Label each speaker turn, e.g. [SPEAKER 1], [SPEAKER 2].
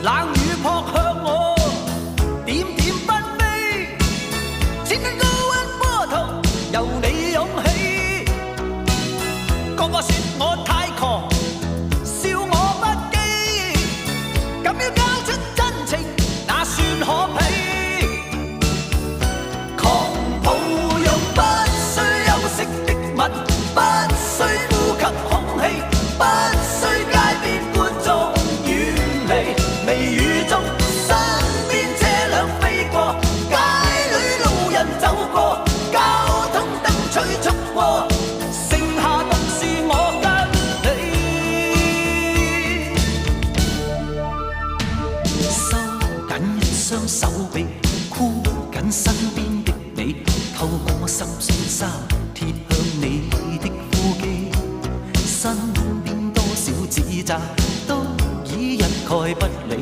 [SPEAKER 1] 冷雨撲向我，點點紛飛，千斤高溫波濤由你湧起。個個說我太狂，笑我不羈，敢於交出真情，那算可鄙？狂抱擁不需休息的吻，不需呼吸空氣，不需街邊觀眾遠離，微雨中身邊車輛飛過，街裏路人走過，交通燈催促過，剩下獨是我跟你。收緊一雙手臂，箍緊身邊的你，透過濕碎衫貼向你的呼肌，身邊多少指責都已一概不理。